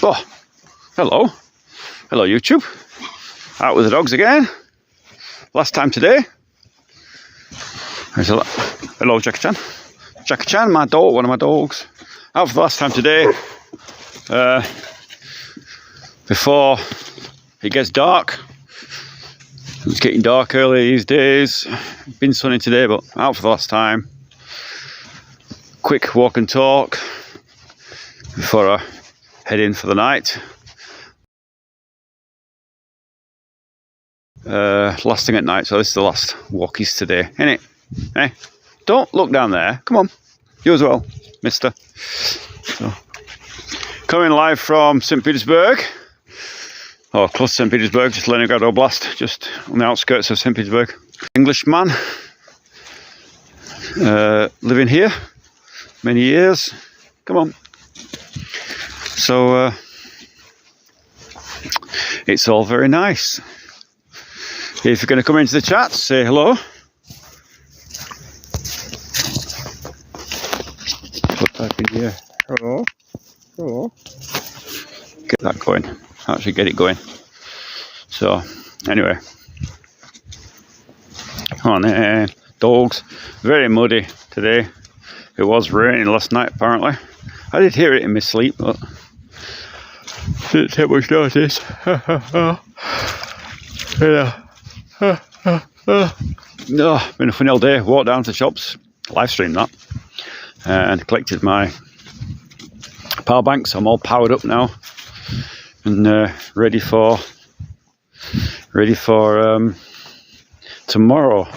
Oh, hello. Hello, YouTube. Out with the dogs again. Last time today. Hello, Jackie Chan. Jackie Chan, my dog, one of my dogs. Out for the last time today. Before it gets dark. It's getting dark early these days. It's been sunny today, but out for the last time. Quick walk and talk before I head in for the night. Last thing at night, so this is the last walkies today, innit? Hey, don't look down there. Come on, you as well, mister. So, coming live from St Petersburg, or close to St Petersburg, just Leningrad Oblast, just on the outskirts of St Petersburg. Englishman, living here many years. Come on. So it's all very nice. If you're going to come into the chat, say hello. Put that in here. Hello. Hello. Get that going. Actually get it going. So, anyway. Come on, dogs. Very muddy today. It was raining last night, apparently. I did hear it in my sleep, but didn't take much notice. Yeah. No, been a funny old day. Walked down to the shops, live streamed that, and collected my power banks. I'm all powered up now and ready for tomorrow.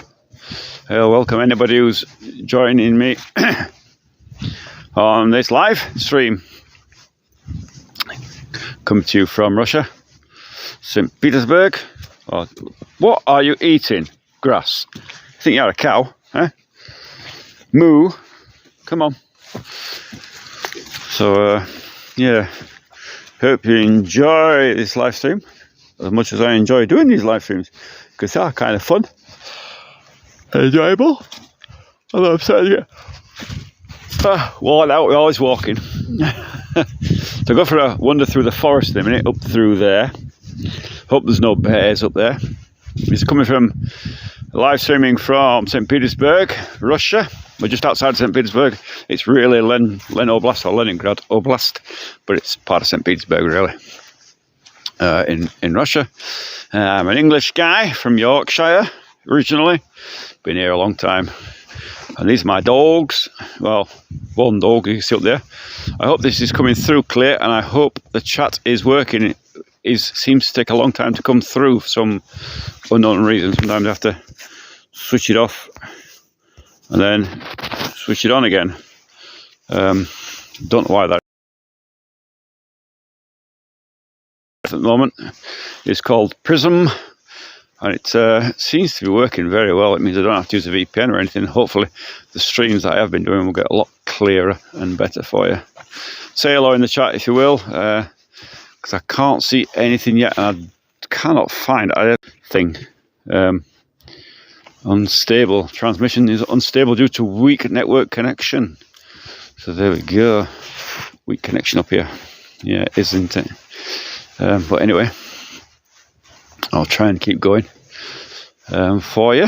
Welcome anybody who's joining me on this live stream. Come to you from Russia, St Petersburg. Oh, what are you eating? Grass. You think you're a cow, eh? Moo. Come on. So, yeah. Hope you enjoy this live stream as much as I enjoy doing these live streams, because they are kind of fun, enjoyable. Although I'm starting to get worn out. We're always walking. So go for a wander through the forest in a minute, up through there. Hope there's no bears up there. It's coming from live streaming from St Petersburg, Russia. We're just outside St Petersburg. It's really Len Oblast or Leningrad Oblast, but it's part of St Petersburg really. In Russia. I'm an English guy from Yorkshire originally. Been here a long time. And these are my dogs. Well, one dog you can see up there. I hope this is coming through clear, and I hope the chat is working. It seems to take a long time to come through for some unknown reason. Sometimes I have to switch it off and then switch it on again. Don't know why that at the moment. It's called Prism, and it seems to be working very well. It means I don't have to use a VPN or anything. Hopefully the streams that I have been doing will get a lot clearer and better for you. Say hello in the chat if you will, because I can't see anything yet, and I cannot find anything. Unstable transmission is unstable due to weak network connection. So there we go. Weak connection up here. Yeah, isn't it? But anyway, I'll try and keep going for you.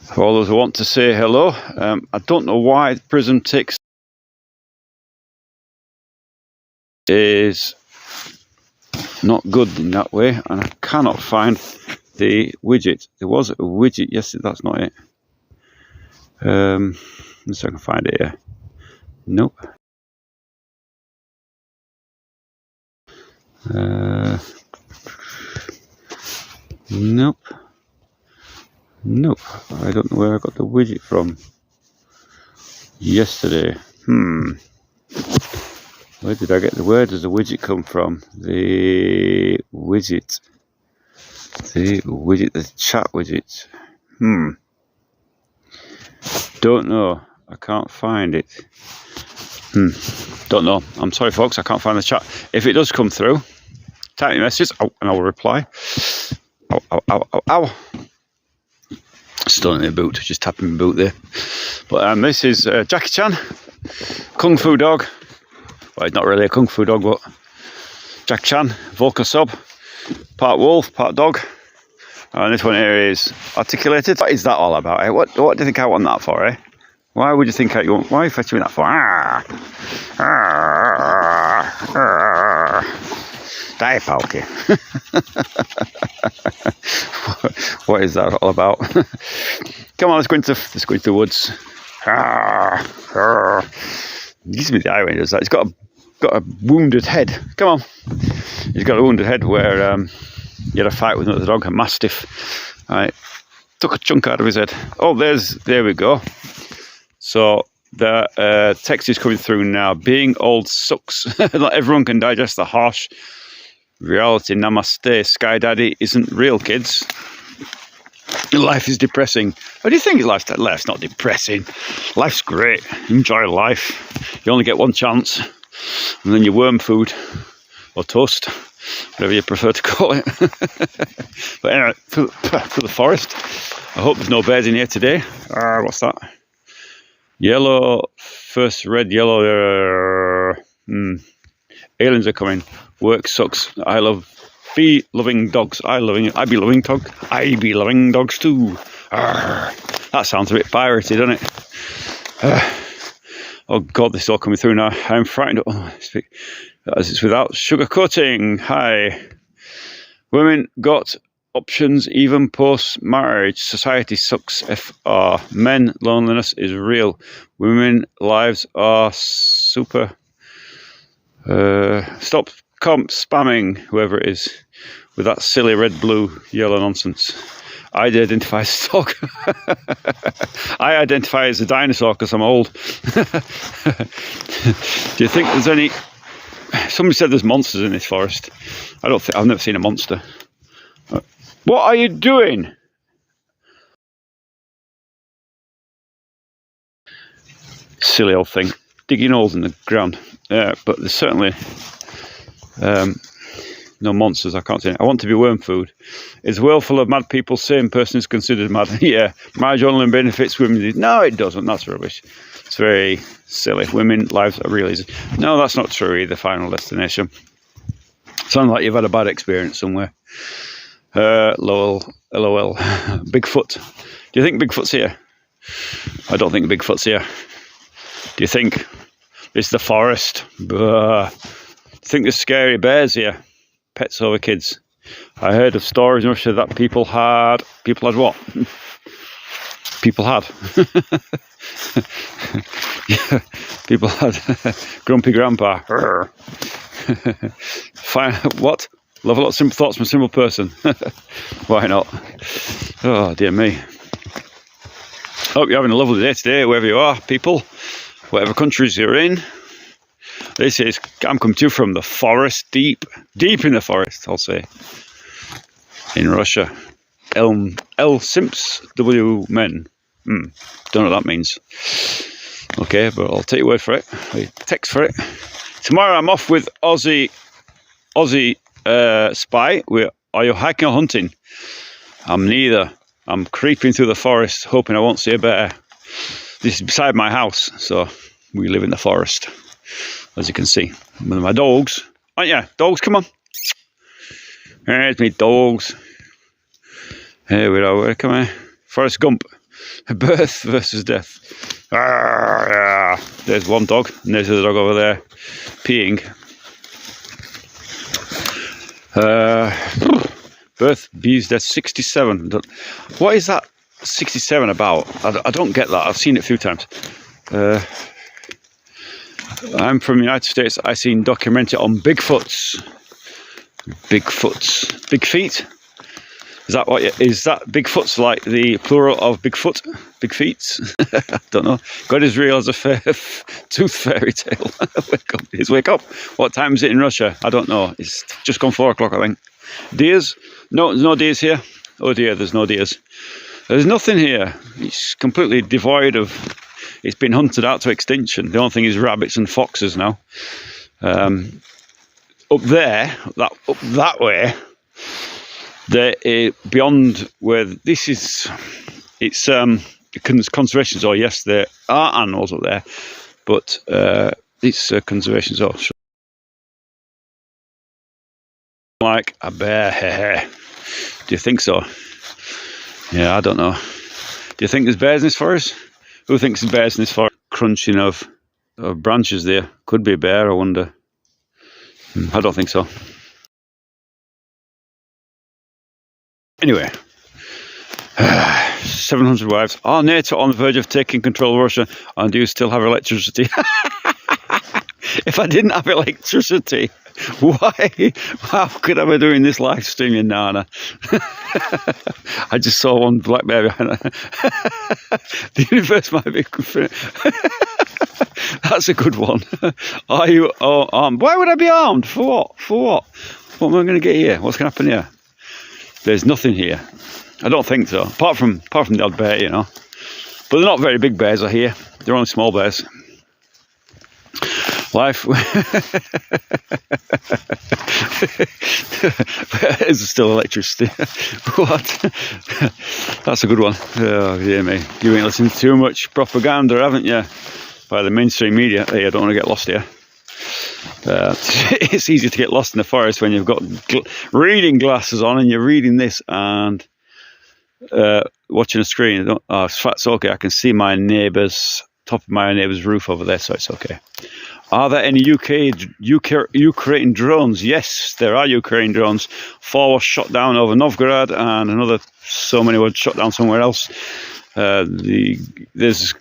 For all those who want to say hello, I don't know why Prism takes is not good in that way, and I cannot find the widget. There was a widget yesterday. That's not it. Let's see if I can find it here. Nope. Nope. Nope. I don't know where I got the widget from yesterday. Where did I get where does the widget come from? The widget. The chat widget. Don't know. I can't find it. Don't know. I'm sorry folks, I can't find the chat. If it does come through, type me messages and I will reply. Ow, ow, ow, ow, ow. Still in the boot, just tapping my boot there. But this is Jackie Chan, Kung Fu Dog, Well, he's not really a kung fu dog, but Jack Chan, Volker Sub, part wolf, part dog. And this one here is articulated. What is that all about, eh? What do you think I want that for, eh? Why would you think you want? Why are you fetching me that for? Die, Palky. What is that all about? Come on, let's go into the woods. It gives me the eye when he does that. He's got a wounded head. Come on. He's got a wounded head where he had a fight with another dog, a mastiff. Right. Took a chunk out of his head. Oh, there we go. So the text is coming through now. Being old sucks. Not everyone can digest the harsh reality. Namaste. Sky Daddy isn't real, kids. Life is depressing. What do you think life's not depressing? Life's great. Enjoy life. You only get one chance. And then your worm food or toast, whatever you prefer to call it. But anyway, for the forest. I hope there's no bears in here today. What's that? Yellow, first red, yellow. Aliens are coming. Work sucks. I be loving dogs. I be loving dogs. I be loving dogs too. That sounds a bit piratey, doesn't it? Oh God, this is all coming through now. I'm frightened. As it's without sugarcoating. Hi. Women got options even post-marriage. Society sucks. FR. Men, loneliness is real. Women, lives are super. Stop spamming whoever it is with that silly red, blue, yellow nonsense. I identify as a dog. I identify as a dinosaur because I'm old. Do you think there's any... Somebody said there's monsters in this forest. I've never seen a monster. What are you doing? Silly old thing. Digging holes in the ground. But there's certainly no monsters. I can't see it. I want to be worm food. Is the world full of mad people? Same person is considered mad. Yeah. Marriage only benefits women. No, it doesn't. That's rubbish. It's very silly. Women lives are real easy. No, that's not true either. Final destination. Sounds like you've had a bad experience somewhere. LOL. Bigfoot. Do you think Bigfoot's here? I don't think Bigfoot's here. Do you think it's the forest? Do you think there's scary bears here? Pets over kids. I heard of stories in Russia that people had what? People had. Yeah, people had grumpy grandpa. Fine. What? Love a lot of simple thoughts from a simple person. Why not? Oh, dear me. Hope you're having a lovely day today, wherever you are, people. Whatever countries you're in. This is, I'm coming to you from the forest, deep in the forest, I'll say. In Russia. L Simps W Men. Don't know what that means. Okay, but I'll take your word for it. Text for it. Tomorrow I'm off with Aussie Spy. Are you hiking or hunting? I'm neither. I'm creeping through the forest, hoping I won't see a bear. This is beside my house, so we live in the forest, as you can see. With my dogs. Aren't you? Dogs, come on. There's me dogs. Here we are. Come on. Forrest Gump. Birth versus death. Yeah. There's one dog, and there's the dog over there peeing. Birth, bees, death, 67. What is that 67 about? I don't get that. I've seen it a few times. I'm from the United States. I've seen documentary on Bigfoots. Big feet? Is that Bigfoot's like the plural of Bigfoot? Big feet? I don't know. God is real as a tooth fairy tale. Wake up. What time is it in Russia? I don't know. It's just gone 4 o'clock, I think. Deers? No, there's no deers here. Oh dear, there's no deers. There's nothing here. It's completely devoid of... It's been hunted out to extinction. The only thing is rabbits and foxes now. Up there, up that way, beyond where this is, it's conservation zone. Yes, there are animals up there, but it's conservation zone. Like a bear. Do you think so? Yeah, I don't know. Do you think there's bears in this forest? Who thinks there's bears in this forest? Crunching of branches there. Could be a bear, I wonder. I don't think so. Anyway. 700 wives. Are NATO on the verge of taking control of Russia? And do you still have electricity? If I didn't have electricity, why? How could I be doing this live stream in Nana? I just saw one black bear behind it. The universe might be. That's a good one. Are you armed? Why would I be armed? For what? For what? What am I going to get here? What's going to happen here? There's nothing here. I don't think so. Apart from the odd bear, you know. But they're not very big bears, I hear. They're only small bears. Life is still electricity. What? That's a good one. Oh dear me. You ain't listening to too much propaganda, haven't you? By the mainstream media. Hey, I don't want to get lost here. It's easy to get lost in the forest when you've got reading glasses on and you're reading this and watching a screen. It's okay. I can see my neighbour's top of my neighbour's roof over there, so it's okay. Are there any Ukraine drones? Yes, there are Ukraine drones. 4 were shot down over Novgorod, and another so many were shot down somewhere else. There's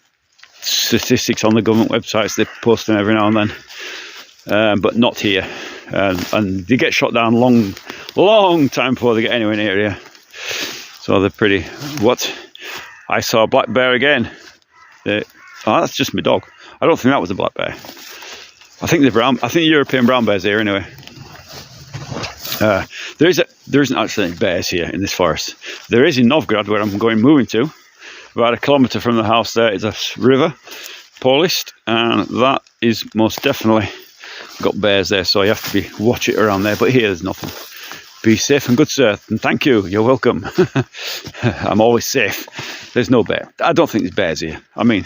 statistics on the government websites. They post them every now and then, but not here. And they get shot down long time before they get anywhere near here. So they're pretty. What? I saw a black bear again. Oh, that's just my dog. I don't think that was a black bear. I think the European brown bears here anyway. There isn't actually any bears here in this forest. There is in Novgorod, where I'm moving to. About a kilometre from the house there is a river, Polist, and that is most definitely got bears there. So you have to watch it around there. But here there's nothing. Be safe and good, sir. And thank you. You're welcome. I'm always safe. There's no bear. I don't think there's bears here. I mean,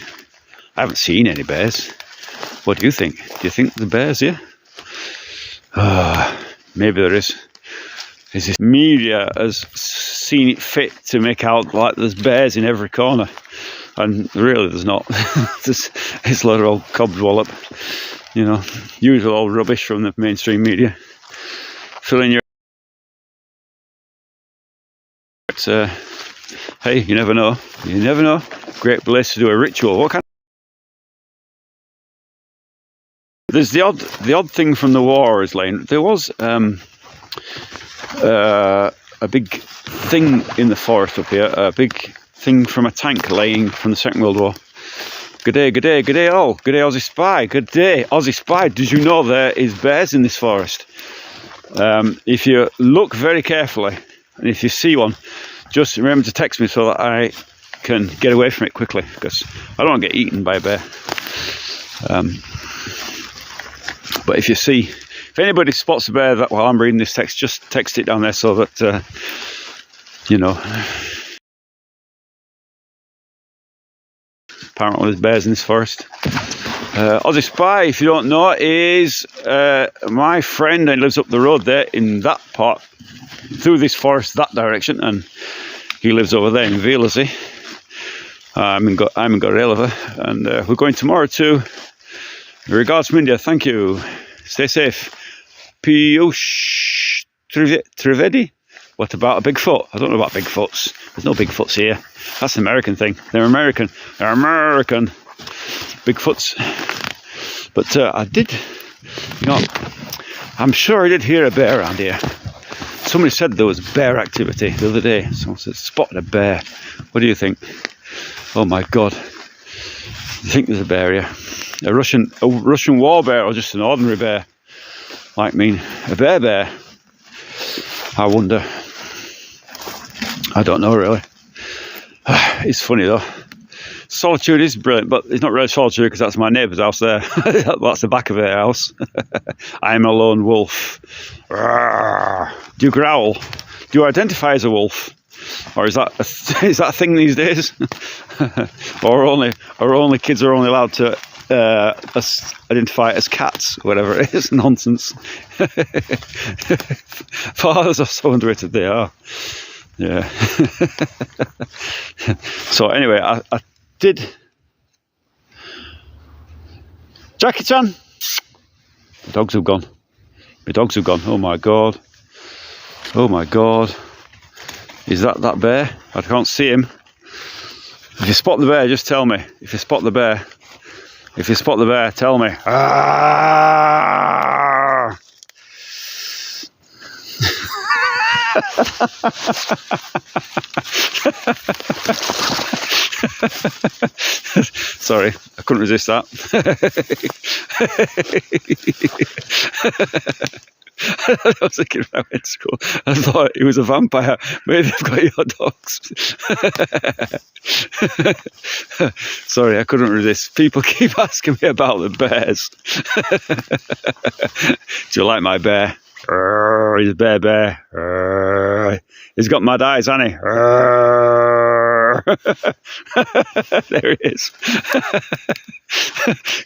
I haven't seen any bears. What do you think? Do you think the bears here? Maybe there is. Is this media has seen it fit to make out like there's bears in every corner, and really there's not. It's a lot of old cobwallop, you know, usual old rubbish from the mainstream media. Filling your. But, hey, you never know. You never know. Great place to do a ritual. What kind? There's the odd thing from the war is laying. There was a big thing in the forest up here, a big thing from a tank laying from the Second World War. Good day all. Good day, Aussie Spy. Good day, Aussie Spy. Did you know there is bears in this forest? If you look very carefully, and if you see one, just remember to text me so that I can get away from it quickly, because I don't want to get eaten by a bear. But if anybody spots a bear that while I'm reading this text, just text it down there so that, you know. Apparently there's bears in this forest. Aussie Spy, if you don't know, is my friend, and lives up the road there in that part, through this forest, that direction, and he lives over there in Velesy. I'm in Gorelova, and we're going tomorrow too. Regards from India, thank you. Stay safe. Piyush Trivedi? What about a Bigfoot? I don't know about Bigfoots. There's no Bigfoots here. That's an American thing. They're American. They're American. Bigfoots. But I did, you know, I'm sure I did hear a bear around here. Somebody said there was bear activity the other day. Someone said, spotted a bear. What do you think? Oh my God. You think there's a bear here? A Russian war bear, or just an ordinary bear? Like me, a bear. I wonder. I don't know really. It's funny though. Solitude is brilliant, but it's not really solitude because that's my neighbour's house there. That's the back of their house. I'm a lone wolf. Do you growl? Do you identify as a wolf? Or is that a thing these days? or only kids are only allowed to identify it as cats, whatever it is. Nonsense. Fathers are so underrated, they are. Yeah. So anyway, I did. Jackie-chan! The dogs have gone. The dogs have gone. Oh my god. Oh my god. Is that bear? I can't see him. If you spot the bear, just tell me. If you spot the bear. If you spot the bear, tell me. Ah! Sorry, I couldn't resist that. I was thinking when I went to school, I thought he was a vampire. Maybe they've got your dogs. Sorry, I couldn't resist. People keep asking me about the bears. Do you like my bear? He's a bear. He's got mad eyes, hasn't he? There he is.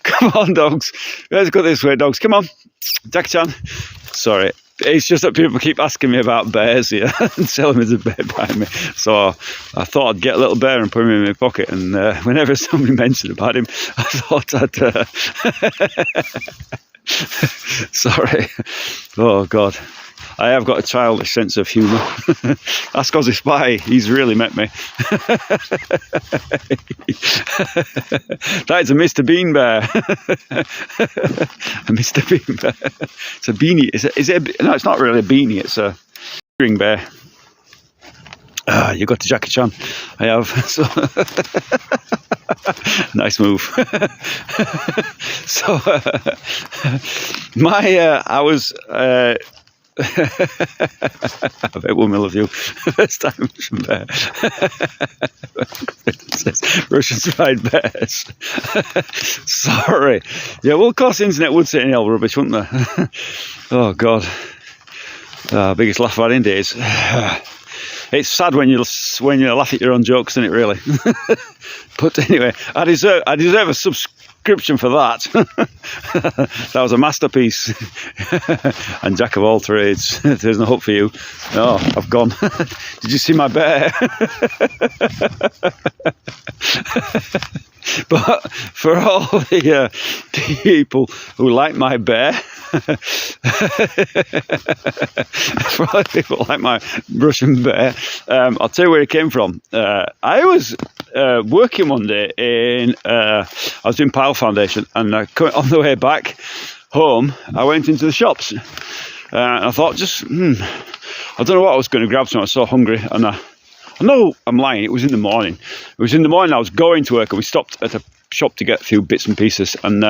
Come on, dogs. Let's go this way, dogs. Come on. Jackie-chan. Sorry. It's just that people keep asking me about bears here and telling me there's a bear behind me. So I thought I'd get a little bear and put him in my pocket. And whenever somebody mentioned about him, I thought I'd... Sorry. Oh, God. I have got a childish sense of humour. That's because he's spy. He's really met me. That is a Mr. Bean bear. A Mr. Bean bear. It's a beanie. No, it's not really a beanie. It's a string bear. You got to Jackie-chan. I have. So nice move. So I was. I bet women love you. First time Russian bear. Russian fried bears. Sorry. Yeah, well, of course, the internet would say any old rubbish, wouldn't they? Oh, God. Biggest laugh I've had in days. It's sad when you laugh at your own jokes, isn't it, really? But anyway, I deserve a subscription for that. That was a masterpiece. And jack of all trades. There's no hope for you. Oh, I've gone. Did you see my bear? But for all the people who like my bear, for all the people who like my Russian bear, I'll tell you where it came from. I was working one day I was doing Pile Foundation, and on the way back home, I went into the shops. And I thought, I don't know what I was going to grab, so I was so hungry, and I know I'm lying, it was in the morning. It was in the morning, I was going to work, and we stopped at a shop to get a few bits and pieces, and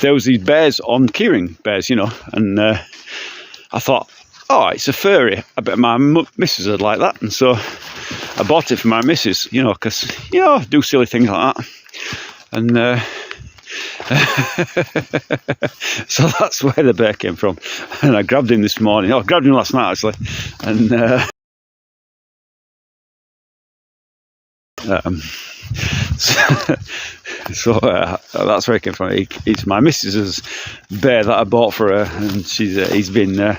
there was these bears on keyring bears, and I thought, oh, it's a furry. I bet my missus would like that, and so I bought it for my missus, because, I do silly things like that. And so that's where the bear came from. And I grabbed him this morning. I grabbed him last night, actually. And so that's where it came from. It's my missus's bear that I bought for her, and he's been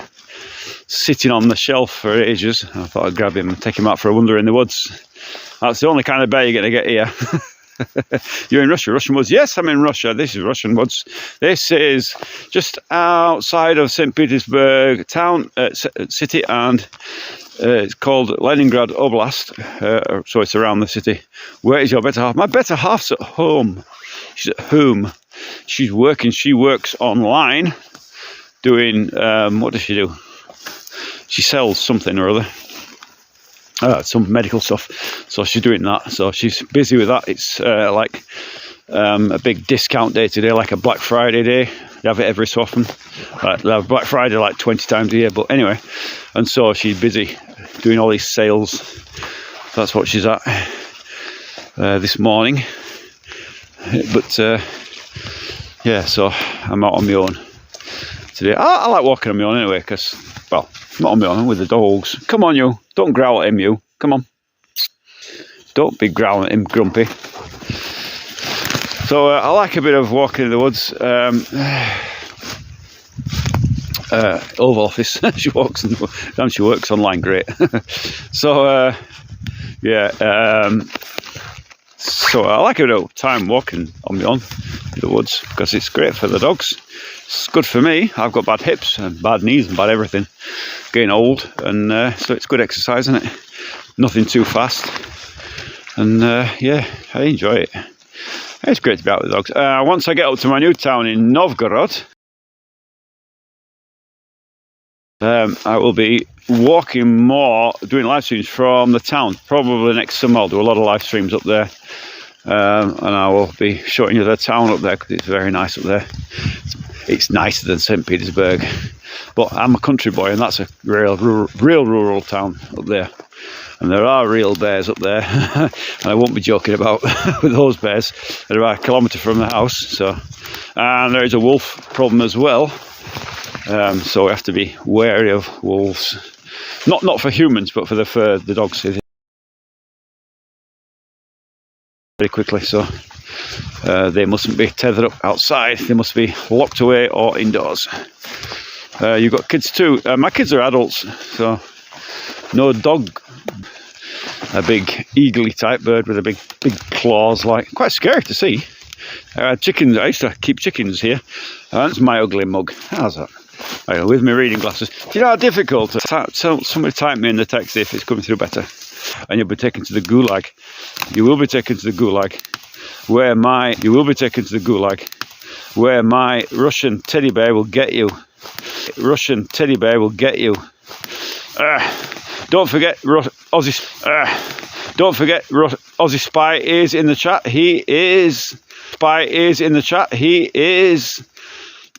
sitting on the shelf for ages. I thought I'd grab him and take him out for a wander in the woods. That's the only kind of bear you're going to get here. You're in Russia, Russian woods? Yes, I'm in Russia. This is Russian woods. This is just outside of St Petersburg town, city, and it's called Leningrad Oblast, so it's around the city. Where is your better half? My better half's at home. She's at home. She's working. She works online doing, what does she do? She sells something or other. Some medical stuff. So she's doing that. So she's busy with that. It's like a big discount day today, like a Black Friday day. They have it every so often. They have Black Friday like 20 times a year. But anyway, and so she's busy doing all these sales. That's what she's at this morning. But yeah, so I'm out on my own today. I like walking on my own anyway, because, well, I'm not on my own, I'm with the dogs. Come on, you. Don't growl at him, you. Come on. Don't be growling at him, grumpy. So I like a bit of walking in the woods. Oval Office. She works online, great. So yeah, so I like a bit of time walking on my own in the woods because it's great for the dogs. It's good for me. I've got bad hips and bad knees and bad everything. Getting old, and so it's good exercise, isn't it? Nothing too fast, and yeah, I enjoy it. It's great to be out with the dogs. Once I get up to my new town in Novgorod, I will be walking more, doing live streams from the town. Probably next summer I'll do a lot of live streams up there, and I will be showing you the town up there because it's very nice up there. It's nicer than St Petersburg, but I'm a country boy, and that's a real rural town up there. And there are real bears up there, and I won't be joking about with those bears. They're about a kilometre from the house, so, and there is a wolf problem as well. So we have to be wary of wolves, not for humans, but for the dogs. Very quickly, so they mustn't be tethered up outside. They must be locked away or indoors. You've got kids too. My kids are adults, so no dog. A big eagle-y type bird with a big claws, like quite scary to see. Chickens. I used to keep chickens here. That's my ugly mug. How's that? With my reading glasses. Do you know how difficult? Somebody type me in the text if it's coming through better. And you'll be taken to the gulag. You will be taken to the gulag. You will be taken to the gulag. Where my Russian teddy bear will get you. Russian teddy bear will get you. Don't forget Aussie. Don't forget Aussie Spy is in the chat. He is in the chat. He is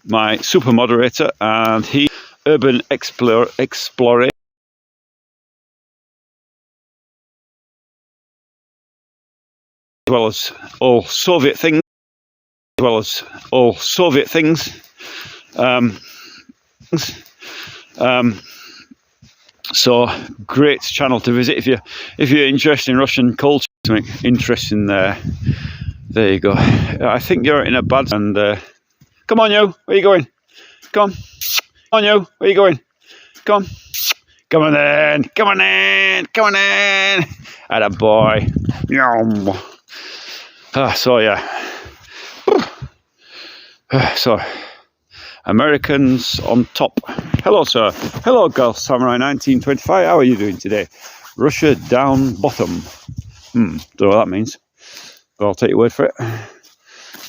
my super moderator, and he urban explorer. As well as all Soviet things. So great channel to visit if you're interested in Russian culture. Something interesting there. There you go. I think you're in a bad and come on, you. Where are you going? Come on, you. Where are you going? Come on in. Come on in. Atta boy. Yum. So yeah. So Americans on top. Hello, sir. Hello, Girl Samurai 1925. How are you doing today? Russia down bottom. Don't know what that means, but I'll take your word for it.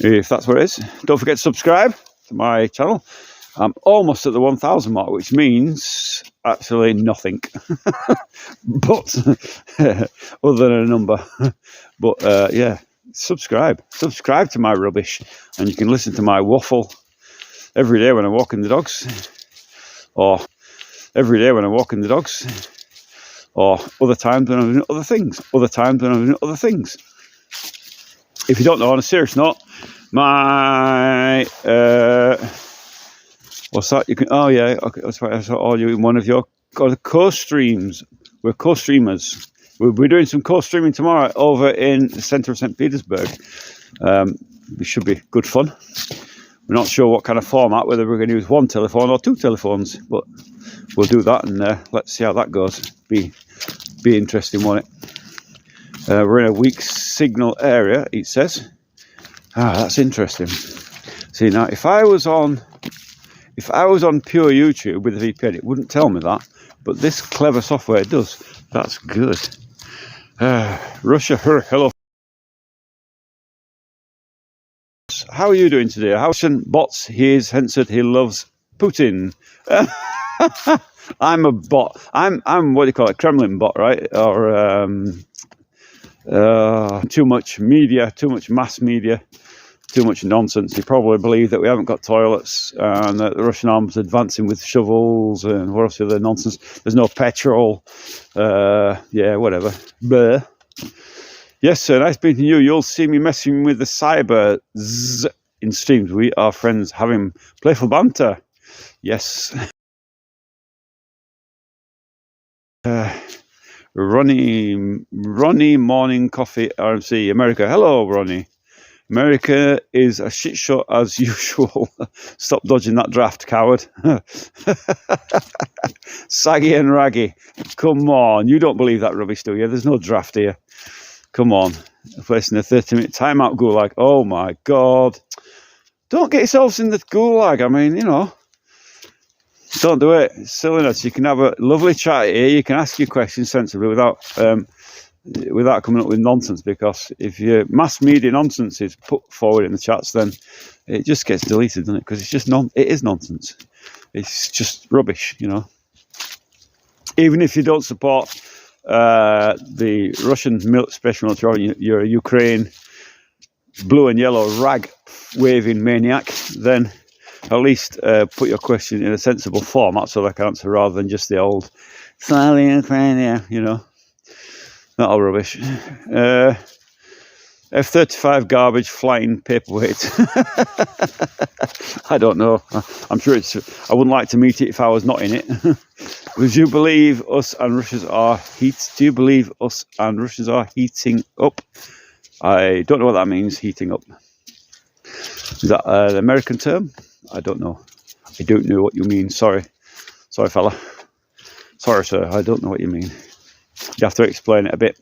If that's what it is. Don't forget to subscribe to my channel. I'm almost at the 1,000 mark, which means actually nothing. But other than a number. But yeah, subscribe to my rubbish, and you can listen to my waffle every day when I'm walking the dogs, or other times when I'm doing other things. If you don't know, on a serious note, my what's that? You can. Oh yeah. Okay. That's right. I saw all you in one of your co-streams. We're co-streamers. We'll be doing some co-streaming tomorrow over in the centre of St Petersburg. It should be good fun. We're not sure what kind of format, whether we're going to use one telephone or two telephones, but we'll do that, and let's see how that goes. Be interesting, won't it? We're in a weak signal area, it says. That's interesting. See, now if I was on pure YouTube with a VPN, it wouldn't tell me that, but this clever software does. That's good. Russia, hello. How are you doing today? Russian bots, he is answered he loves Putin. I'm a bot. I'm what do you call it? Kremlin bot, right? Or too much media, too much mass media, too much nonsense. You probably believe that we haven't got toilets and that the Russian army's advancing with shovels and what else other nonsense. There's no petrol. Yeah, whatever. Bleh. Yes, sir. Nice meeting you. You'll see me messing with the cyber in streams. We are friends, having playful banter. Yes. Ronnie Morning Coffee RMC America. Hello, Ronnie. America is a shit show as usual. Stop dodging that draft, coward. Saggy and raggy. Come on. You don't believe that rubbish, do you? There's no draft here. Come on. Facing a 30-minute timeout gulag. Oh my God. Don't get yourselves in the gulag. I mean, you know. Don't do it. It's silliness. You can have a lovely chat here. You can ask your questions sensibly without coming up with nonsense, because if your mass media nonsense is put forward in the chats, then it just gets deleted, doesn't it? Because it's just it is nonsense. It's just rubbish, you know. Even if you don't support the Russian special military, you're a Ukraine blue and yellow rag waving maniac, then at least put your question in a sensible format so they can answer, rather than just the old "Slowly Ukraine," you know. Not all rubbish. F-35 garbage flying paperweight. I don't know. I'm sure I wouldn't like to meet it if I was not in it. Would you believe us and Russians are Do you believe us and Russians are heating up? I don't know what that means, heating up. Is that an American term? I don't know. I don't know what you mean. Sorry, fella. Sorry, sir. I don't know what you mean. You have to explain it a bit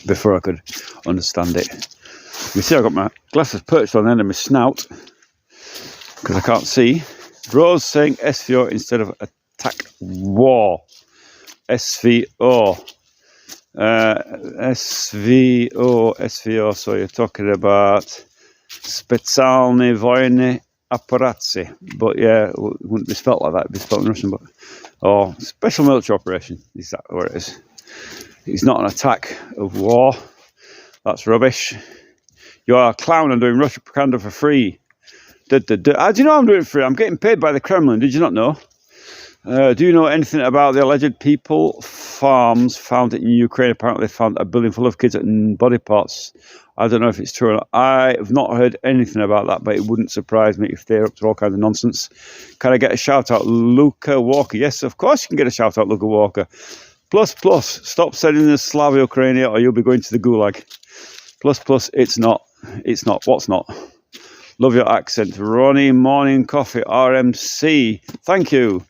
before I could understand it. You see, I've got my glasses perched on the end of my snout because I can't see. Rose saying SVO instead of attack war. SVO. SVO. So you're talking about Specjalne Wojny Operacje. But yeah, it wouldn't be spelt like that. It'd be spelt in Russian, but special military operation. Is that what it is? It's not an attack of war. That's rubbish. You are a clown and doing Russian propaganda for free. How do you know I'm doing it for free? I'm getting paid by the Kremlin. Did you not know? Do you know anything about the alleged people farms found in Ukraine? Apparently they found a building full of kids and body parts. I don't know if it's true or not. I have not heard anything about that, but it wouldn't surprise me if they're up to all kinds of nonsense. Can I get a shout out, Luca Walker? Yes, of course you can get a shout out, Luca Walker. Plus, stop sending the Slava Ukraine or you'll be going to the gulag. Plus, it's not. It's not. What's not? Love your accent. Ronnie, morning coffee, RMC. Thank you.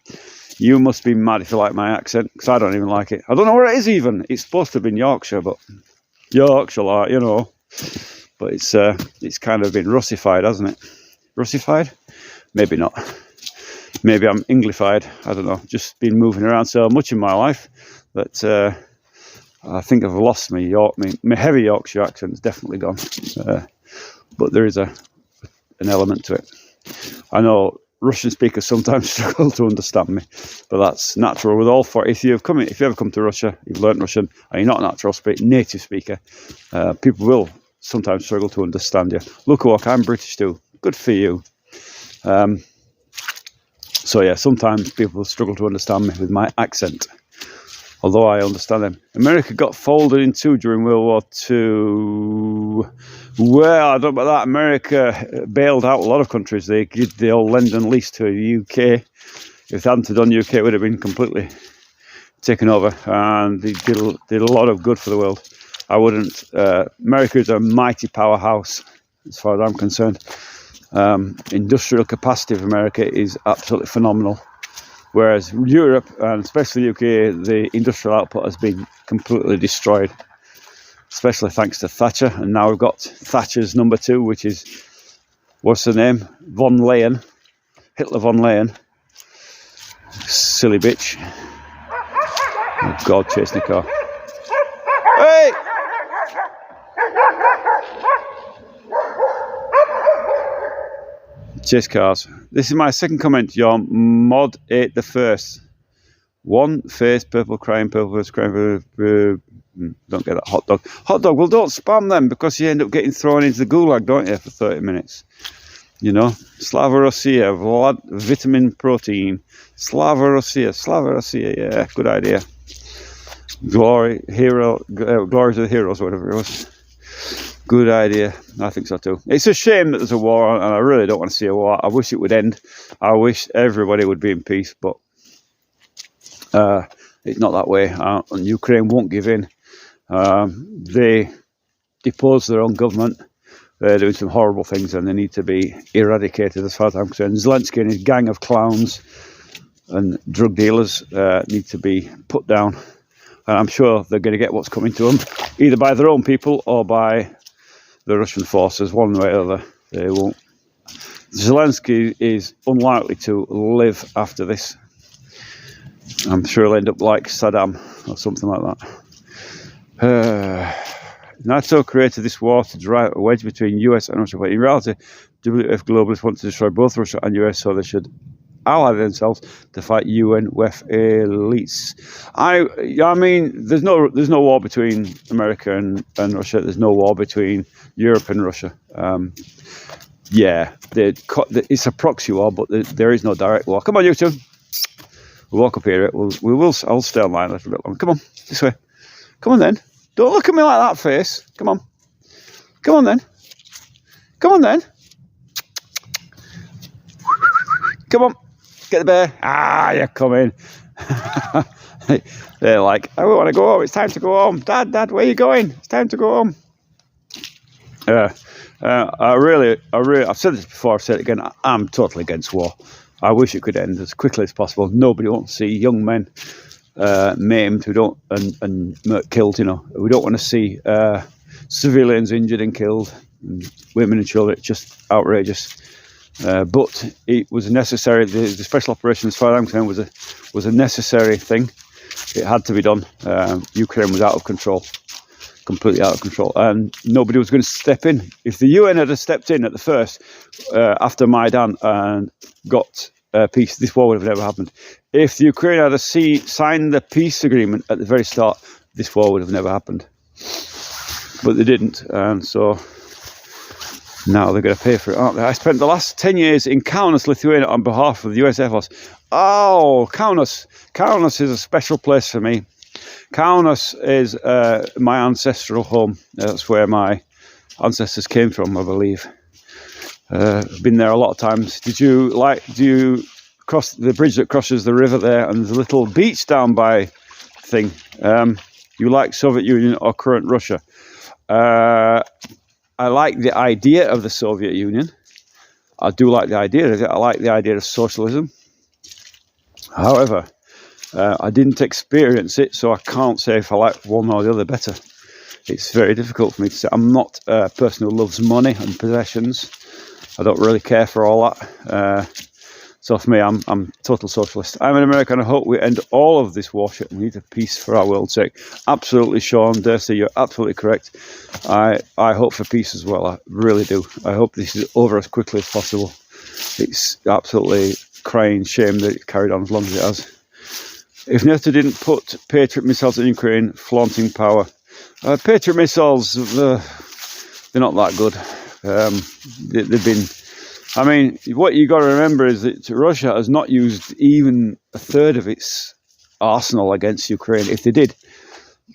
You must be mad if you like my accent, because I don't even like it. I don't know where it is even. It's supposed to have been Yorkshire, but Yorkshire, like, you know. But it's kind of been Russified, hasn't it? Russified? Maybe not. Maybe I'm Englified. I don't know. Just been moving around so much in my life that I think I've lost my heavy Yorkshire accent. It's definitely gone. But there is an element to it. I know Russian speakers sometimes struggle to understand me, but that's natural with all four. If you ever come to Russia, you've learnt Russian, and you're not a natural native speaker, people will sometimes struggle to understand you. Look, I'm British too. Good for you. So yeah, sometimes people struggle to understand me with my accent, although I understand them. America got folded in two during World War II. Well, I don't know about that. America bailed out a lot of countries. They did the old lend and lease to the UK. If they hadn't done UK, it would have been completely taken over. And they did a lot of good for the world. America is a mighty powerhouse, as far as I'm concerned. Industrial capacity of America is absolutely phenomenal. Whereas Europe, and especially the UK, the industrial output has been completely destroyed, especially thanks to Thatcher. And now we've got Thatcher's number 2, which is, what's her name? Von Leyen. Hitler von Leyen. Silly bitch. Oh God, chasing the car. Hey! Chase cars. This is my second comment. Your mod ate the first. One face, purple, crying, don't get that. Hot dog. Well, don't spam them, because you end up getting thrown into the gulag, don't you, for 30 minutes. You know, Slava Russia, vitamin protein. Slava Russia, yeah, good idea. Glory to the heroes, whatever it was. Good idea. I think so too. It's a shame that there's a war, and I really don't want to see a war. I wish it would end. I wish everybody would be in peace, but it's not that way. And Ukraine won't give in. They depose their own government. They're doing some horrible things and they need to be eradicated as far as I'm concerned. Zelensky and his gang of clowns and drug dealers need to be put down. And I'm sure they're going to get what's coming to them, either by their own people or by the Russian forces, one way or the other. They won't. Zelensky is unlikely to live after this. I'm sure he'll end up like Saddam or something like that. NATO created this war to drive a wedge between US and Russia, but in reality, WF globalists want to destroy both Russia and US, so they should ally themselves to fight UN WEF elites. I mean, there's no war between America and Russia. There's no war between Europe and Russia. Yeah, it's a proxy war, but there is no direct war. Come on, you two. We'll walk up here. I'll stay online a little bit longer. Come on, this way. Come on then. Don't look at me like that, face. Come on. Come on then. Come on then. Come on. Get the bear. Ah, you're coming. They're like, I want to go home. It's time to go home. Dad, where are you going? It's time to go home. I've said this before, I've said it again. I'm totally against war. I wish it could end as quickly as possible. Nobody wants to see young men maimed and killed. You know, we don't want to see civilians injured and killed, and women and children. It's just outrageous. But it was necessary. The special operation, as far as I'm concerned, was a necessary thing. It had to be done. Ukraine was out of control, completely out of control, and nobody was going to step in. If the UN had stepped in at the first, after Maidan, and got peace, this war would have never happened. If the Ukraine had signed the peace agreement at the very start, this war would have never happened. But they didn't, and so now they're going to pay for it, aren't they? I spent the last 10 years in Kaunas, Lithuania, on behalf of the US Air Force. Oh, Kaunas. Kaunas is a special place for me. Kaunas is my ancestral home. That's where my ancestors came from, I believe. I've been there a lot of times. Do you cross the bridge that crosses the river there, and there's a little beach down by thing? You like Soviet Union or current Russia? I like the idea of the Soviet Union. I do like the idea of it. I like the idea of socialism. However, I didn't experience it, so I can't say if I like one or the other better. It's very difficult for me to say. I'm not a person who loves money and possessions. I don't really care for all that. So for me, I'm total socialist. I'm an American. I hope we end all of this war shit. We need a peace for our world's sake. Absolutely, Sean Dursey, you're absolutely correct. I hope for peace as well. I really do. I hope this is over as quickly as possible. It's absolutely crying shame that it carried on as long as it has. If NATO didn't put Patriot missiles in Ukraine, flaunting power. Patriot missiles, they're not that good. They've been... I mean, what you got to remember is that Russia has not used even a third of its arsenal against Ukraine. If they did,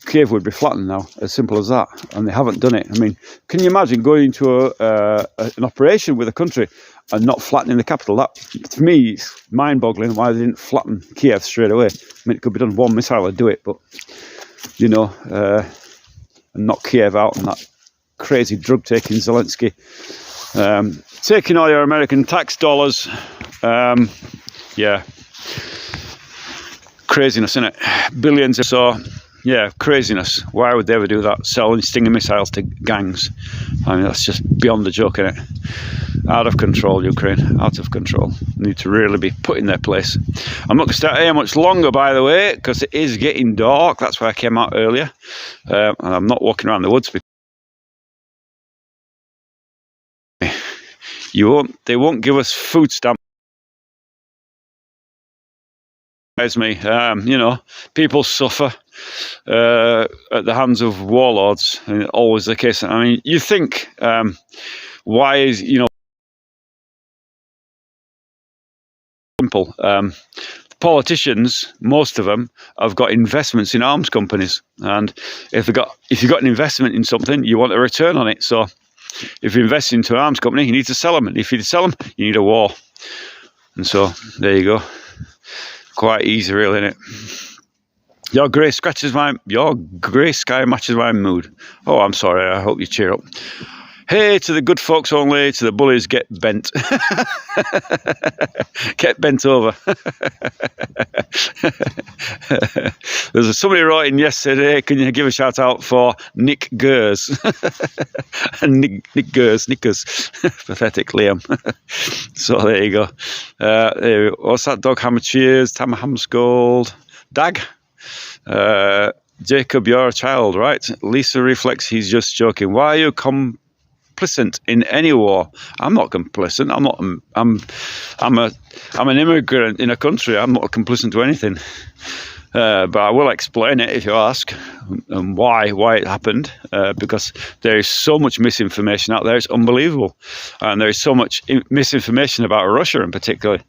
Kiev would be flattened now, as simple as that. And they haven't done it. I mean, can you imagine going into an operation with a country and not flattening the capital? That, to me, it's mind-boggling why they didn't flatten Kiev straight away. I mean, it could be done. One missile would do it, but, you know, and knock Kiev out, and that crazy drug-taking Zelensky. Taking all your American tax dollars, yeah, craziness, isn't it? Billions or so, yeah, craziness. Why would they ever do that? Selling Stinger missiles to gangs. I mean, that's just beyond the joke, isn't it? Out of control, Ukraine, out of control. Need to really be put in their place. I'm not going to stay here much longer, by the way, because it is getting dark. That's why I came out earlier. And I'm not walking around the woods. They won't give us food stamps. Me, you know, people suffer at the hands of warlords, and always the case. I mean, you think, why is, you know, simple. Politicians, most of them, have got investments in arms companies, and if you've got an investment in something, you want a return on it. So if you invest into an arms company, you need to sell them. And if you sell them, you need a war. And so, there you go. Quite easy, really, isn't it? Your grey sky matches my mood. Oh, I'm sorry. I hope you cheer up. Hey, to the good folks only, to the bullies get bent. Get bent over. There's somebody writing yesterday, can you give a shout out for Nick Gers? Nick Gers, Nickers. Pathetic Liam. So there you go. What's that dog? Hammer cheers, Tammer Hamsgold. Dag. Jacob, you're a child, right? Lisa reflects, he's just joking. Why are you complicit in any war? I'm not complicit. I'm an immigrant in a country. I'm not complicit to anything. But I will explain it if you ask, and why it happened. Because there is so much misinformation out there; it's unbelievable, and there is so much misinformation about Russia in particular,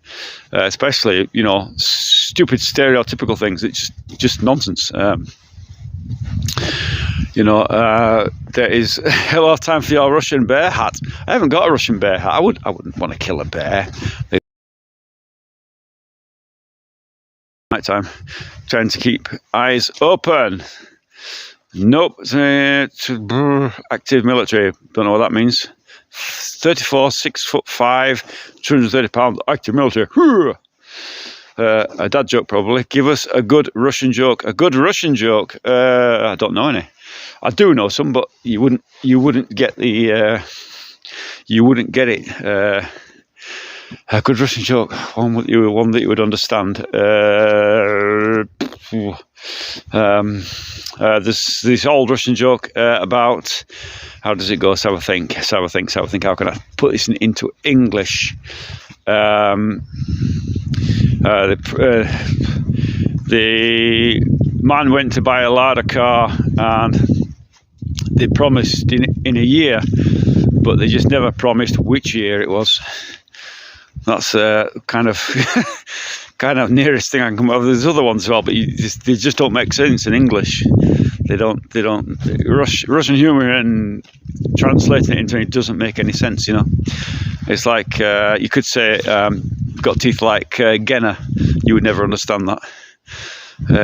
especially stupid stereotypical things. It's just nonsense. There is a hell of time for your Russian bear hat. I haven't got a Russian bear hat. I wouldn't want to kill a bear. Night time, trying to keep eyes open. Nope. Active military. Don't know what that means. 34, 6'5", 230 pounds. Active military. A dad joke probably. Give us a good Russian joke. A good Russian joke. I don't know any. I do know some, but you wouldn't get the. You wouldn't get it. A good Russian joke. One that you would understand. There's this old Russian joke about. How does it go? Let's have a think. How can I put this into English? The man went to buy a Lada car, and they promised in a year, but they just never promised which year it was. That's kind of nearest thing I can come up with. There's other ones as well, but they just don't make sense in English. They don't. Russian humour and translating it into it doesn't make any sense. It's like you could say got teeth like Genna. You would never understand that.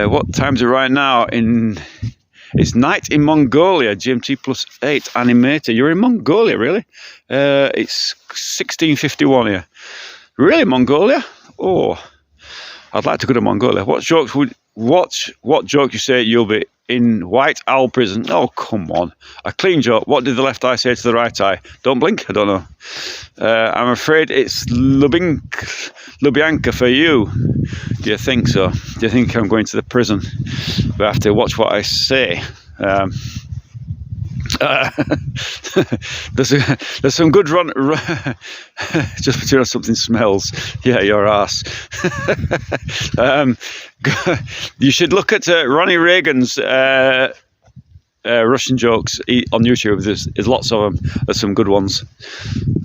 What time is it right now? It's night in Mongolia. GMT +8 animator. You're in Mongolia, really? It's 16:51 here. Really, Mongolia? Oh, I'd like to go to Mongolia. What joke you say you'll be in White Owl prison? Oh, come on. A clean joke. What did the left eye say to the right eye? Don't blink? I don't know. I'm afraid it's Lubyanka for you. Do you think so? Do you think I'm going to the prison? We have to watch what I say. There's some good run just between something smells. Yeah, your ass. You should look at Ronnie Reagan's Russian jokes on YouTube. There's lots of them. There's some good ones.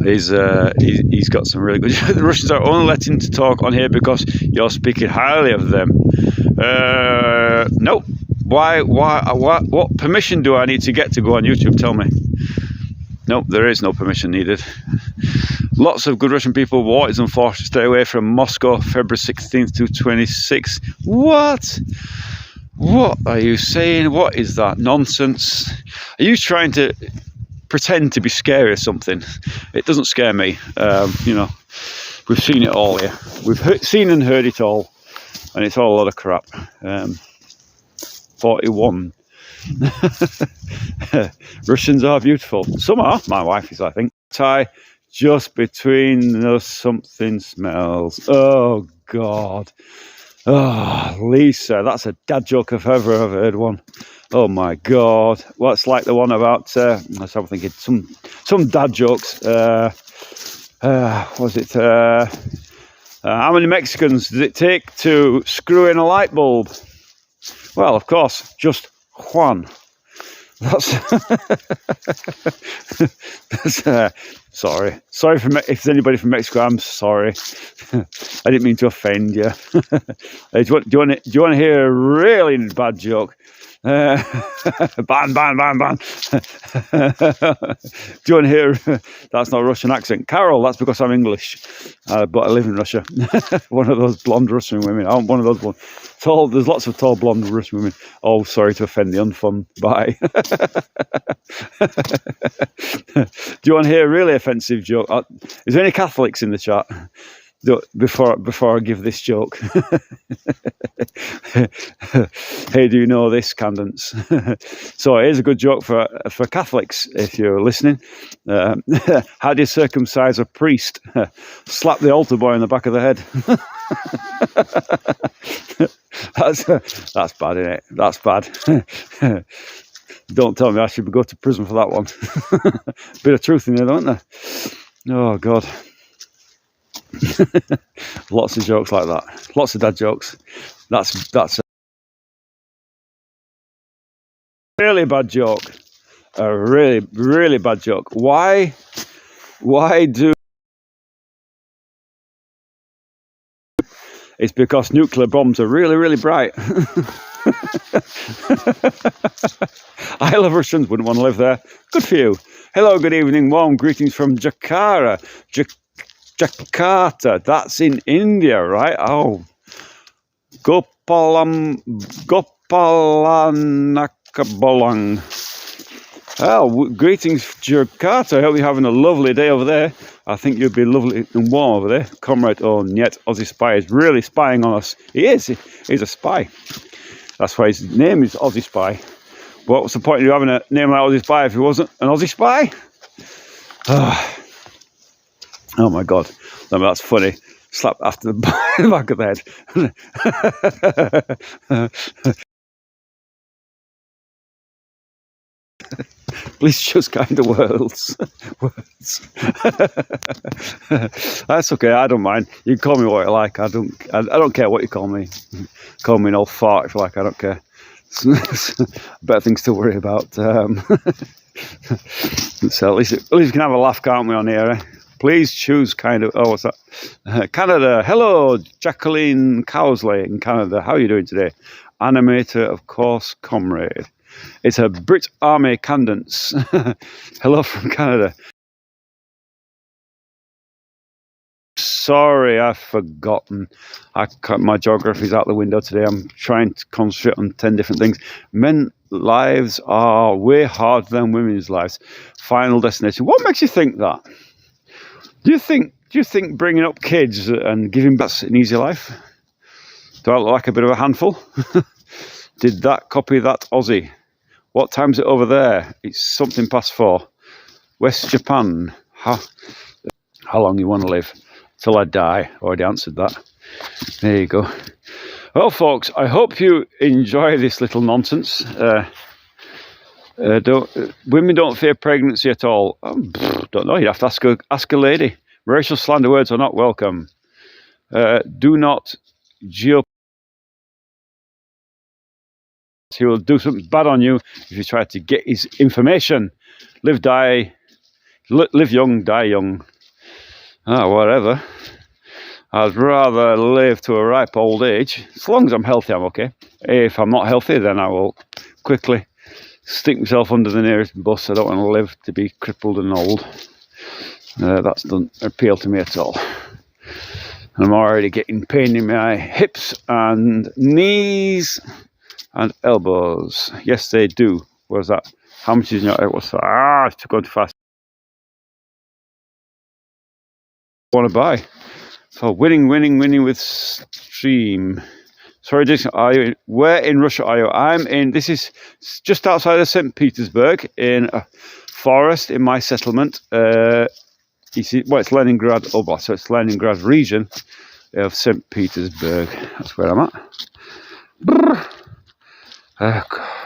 He's got some really good. The Russians are only letting to talk on here because you're speaking highly of them. Nope. Why? What permission do I need to get to go on YouTube? Tell me. Nope, there is no permission needed. Lots of good Russian people. War is unfortunate. Stay away from Moscow, February 16th to 26th. What? What are you saying? What is that nonsense? Are you trying to pretend to be scary or something? It doesn't scare me. We've seen it all here. We've seen and heard it all, and it's all a lot of crap. 41. Russians are beautiful. Some are. My wife is, I think. Tie just between us, something smells. Oh God. Oh, Lisa, that's a dad joke if I've ever heard one. Oh my God. Well, it's like the one about, let's have a thinking, some dad jokes. Was it, how many Mexicans does it take to screw in a light bulb? Well, of course, just Juan. That's Sorry if there's anybody from Mexico. I'm sorry. I didn't mean to offend you. Do you want to hear a really bad joke? Ban. Do you want to hear? That's not a Russian accent, Carol. That's because I'm English, but I live in Russia. One of those blonde Russian women. I'm one of those ones. Tall. There's lots of tall blonde Russian women. Oh, sorry to offend the unfun. Bye. Do you want to hear a really offensive joke? Is there any Catholics in the chat? Before I give this joke. Hey, do you know this, Candance? So here's a good joke for Catholics if you're listening. How do you circumcise a priest? Slap the altar boy in the back of the head. That's bad, isn't it? That's bad. Don't tell me I should go to prison for that one. Bit of truth in there, don't there? Oh God. Lots of jokes like that. Lots of dad jokes. That's a really bad joke. A really bad joke. Why do? It's because nuclear bombs are really bright. I love Russians. Wouldn't want to live there. Good for you. Hello, good evening. Warm greetings from Jakarta. Jakarta, that's in India, right? Oh, Gopalanakabalang. Oh, greetings, Jakarta. I hope you're having a lovely day over there. I think you'll be lovely and warm over there. Comrade Niet, Aussie Spy, is really spying on us. He is. He's a spy. That's why his name is Aussie Spy. But what's the point of you having a name like Aussie Spy if he wasn't an Aussie Spy? Oh my God, no, that's funny. Slap after the back of the head. Please just kind of words. That's okay. I don't mind. You can call me what you like. I don't care what you call me. Call me an old fart if you like. I don't care. Better things to worry about. So at least we can have a laugh, can't we, on here? Eh? Please choose kind of. Oh, what's that? Canada. Hello, Jacqueline Cowsley in Canada. How are you doing today? Animator, of course, comrade. It's a Brit Army Candance. Hello from Canada. Sorry, I've forgotten. My geography's out the window today. I'm trying to concentrate on 10 different things. Men's lives are way harder than women's lives. Final destination. What makes you think that? Do you think bringing up kids and giving back an easy life? Do I look like a bit of a handful? Did that copy that Aussie? What time's it over there? It's something past 4. West Japan. How long you want to live? Till I die. Already answered that. There you go. Well, folks, I hope you enjoy this little nonsense. Women don't fear pregnancy at all. Don't know. You'd have to ask a lady. Racial slander words are not welcome. Do not He will do something bad on you if you try to get his information. Live young, die young. Whatever. I'd rather live to a ripe old age. As long as I'm healthy, I'm okay. If I'm not healthy, then I will quickly stick myself under the nearest bus. I don't want to live to be crippled and old. That doesn't appeal to me at all. I'm already getting pain in my hips and knees and elbows. Yes, they do. What's that? How much is your... What's that? It's going too fast. Want to buy? So winning with stream. Sorry, Jason, where in Russia are you? I'm in... This is just outside of St Petersburg in a forest in my settlement. You see, well, it's Leningrad Oblast, so it's Leningrad region of St Petersburg. That's where I'm at.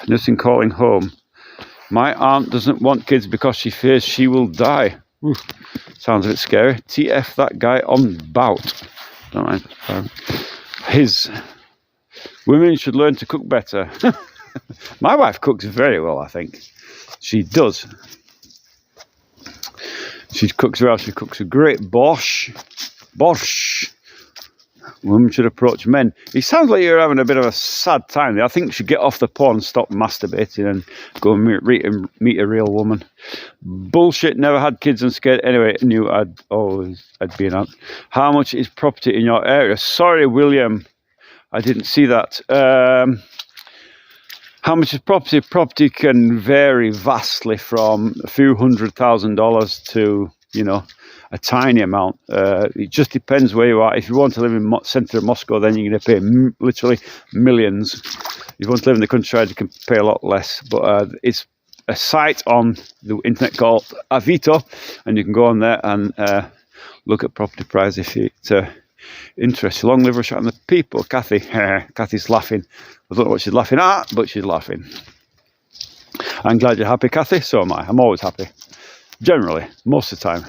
Nothing calling home. My aunt doesn't want kids because she fears she will die. Ooh, sounds a bit scary. TF that guy on bout. Don't mind. Women should learn to cook better. My wife cooks very well, I think. She does. She cooks well. She cooks a great borscht. Borscht. Women should approach men. It sounds like you're having a bit of a sad time. I think you should get off the porn and stop masturbating and go and meet a real woman. Bullshit, never had kids and scared. Anyway, knew I'd be an aunt. How much is property in your area? Sorry, William, I didn't see that. How much is property? Property can vary vastly from a few $100,000 to, you know, a tiny amount. It just depends where you are. If you want to live in centre of Moscow, then you're going to pay literally millions. If you want to live in the countryside, you can pay a lot less. But it's a site on the internet called Avito, and you can go on there and look at property price if it's interesting. Long live Russia and the people. Kathy. Kathy's laughing. I don't know what she's laughing at, but she's laughing. I'm glad you're happy, Kathy. So am I. I'm always happy. Generally, most of the time.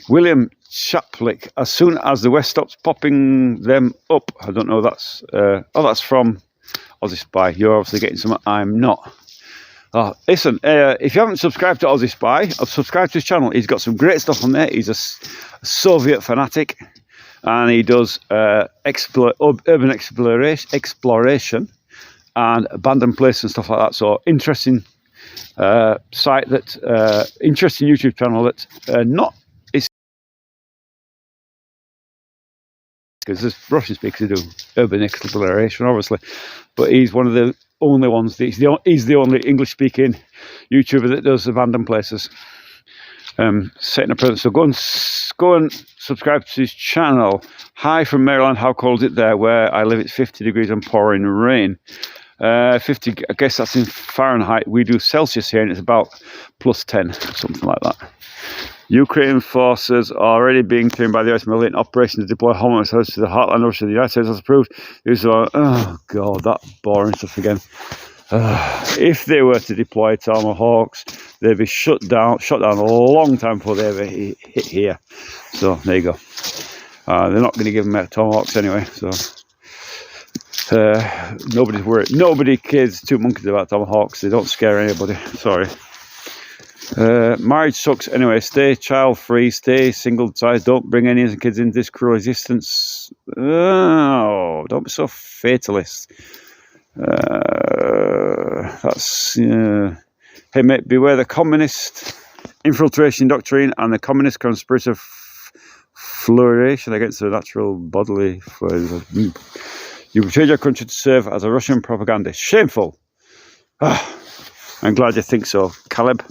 William Chaplick. As soon as the West stops popping them up. I don't know. That's that's from Aussie Spy. You're obviously getting some. I'm not. Listen, if you haven't subscribed to Aussie Spy, I've subscribed to his channel. He's got some great stuff on there. He's a Soviet fanatic. And he does urban exploration and abandoned places and stuff like that. So interesting site that interesting YouTube channel that not is because there's Russian speakers who do urban exploration, obviously, but he's one of the only ones. He's the only English speaking YouTuber that does abandoned places. Setting a present. So go and subscribe to his channel. Hi from Maryland. How cold is it there? Where I live, it's 50 degrees and pouring rain. 50. I guess that's in Fahrenheit. We do Celsius here, and it's about plus 10, something like that. Ukrainian forces are already being trained by the US military in operation to deploy HIMARS missiles to the heartland of Russia. The United States has approved. Oh God, that boring stuff again. If they were to deploy Tomahawks, they'd be shut down a long time before they ever hit here. So there you go. They're not going to give them Tomahawks anyway. So nobody's worried. Nobody cares two monkeys about Tomahawks. They don't scare anybody. Sorry. Marriage sucks anyway. Stay child free. Stay single size. Don't bring any kids into this cruel existence. Oh, don't be so fatalist. That's hey mate, beware the communist infiltration doctrine and the communist conspiracy of fluoridation against the natural bodily fluid. You betrayed your country to serve as a Russian propagandist. Shameful. I'm glad you think so, Caleb.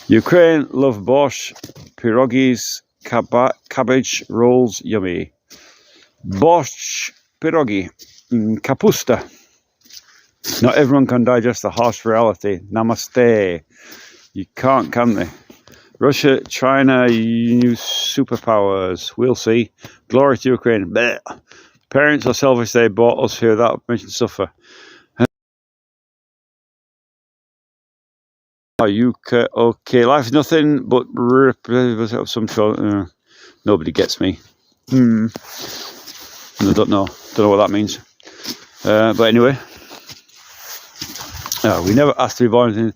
Ukraine love borscht, pierogies, cabbage rolls, yummy. Borscht, pierogi, kapusta. Not everyone can digest the harsh reality. Namaste. You can't, can they? Russia, China, new superpowers. We'll see. Glory to Ukraine. Blech. Parents are selfish. They bought us here without permission to suffer. Are you okay? Life's nothing but of some sort. Nobody gets me. I don't know. Don't know what that means. But anyway. We never asked to be born in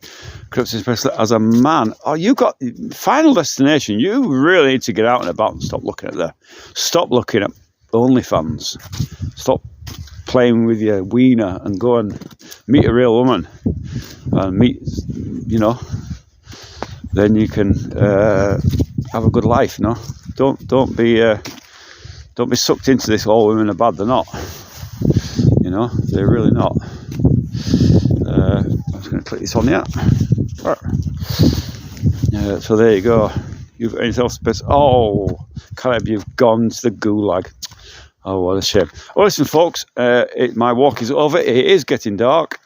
corruption, especially as a man. Oh, you got Final Destination. You really need to get out and about and stop looking at stop looking at OnlyFans. Stop playing with your wiener and go and meet a real woman and meet, you know. Then you can have a good life. No, don't be sucked into this. All women are bad. They're not. You know, they're really not. I'm just going to click this on the app. So there you go. You've anything else? Oh, Caleb, you've gone to the gulag. Oh, what a shame. Well, listen, folks, my walk is over. It is getting dark,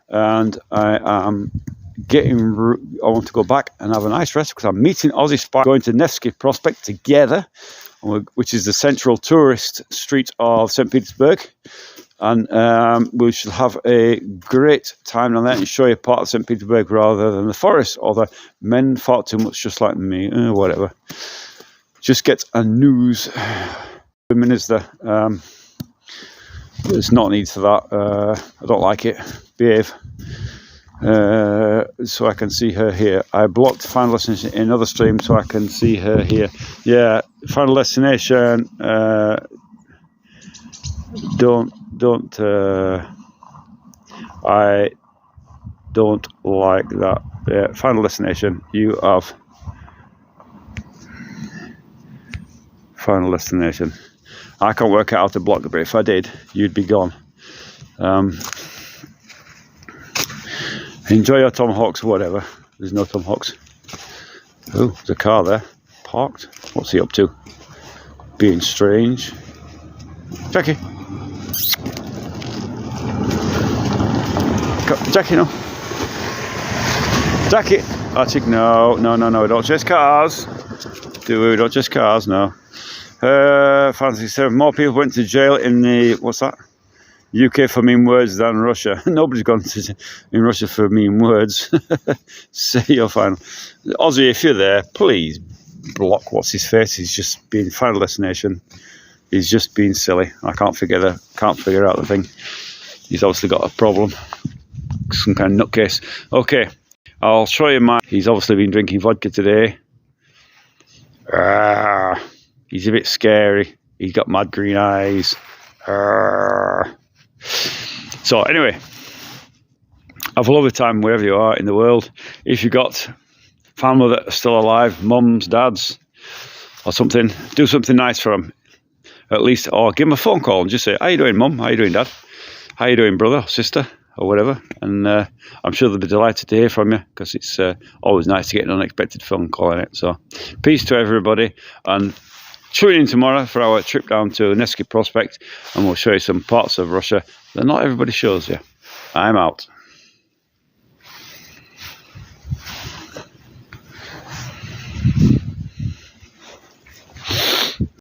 and I am I want to go back and have a nice rest because I'm meeting Aussie Spy, going to Nevsky Prospect together, which is the central tourist street of St Petersburg. And we shall have a great time on there and show you part of St Petersburg rather than the forest, or the men far too much just like me, whatever. Just get a news. Women is there. There's not need for that. I don't like it. Behave. so I can see her here. I blocked Final Destination in another stream so I can see her here. Yeah, Final Destination. Don't. I don't like that. Yeah, Final Destination. You have Final Destination. I can't work out how to block it, but if I did, you'd be gone. Enjoy your tomahawks or whatever. There's no tomahawks. Oh, there's a car there, parked. What's he up to? Being strange. Jackie. Jackie, no. Jackie. Archick, no. Don't chase cars. Don't chase cars, no. Fancy 7. More people went to jail in the, what's that? UK for mean words than Russia. Nobody's gone to in Russia for mean words. Say your final. Aussie, if you're there, please block what's his face. He's just being Final Destination. He's just being silly. I can't figure out the thing. He's obviously got a problem. Some kind of nutcase. Okay, I'll show you my. He's obviously been drinking vodka today. He's a bit scary. He's got mad green eyes. So anyway, have a lovely time wherever you are in the world. If you've got family that are still alive, mums, dads, or something, do something nice for them. At least, or give them a phone call and just say, how you doing, mum? How you doing, dad? How you doing, brother, sister, or whatever. And I'm sure they'll be delighted to hear from you, because it's always nice to get an unexpected phone call in it. So peace to everybody, and tune in tomorrow for our trip down to Nevsky Prospect, and we'll show you some parts of Russia that not everybody shows you. I'm out.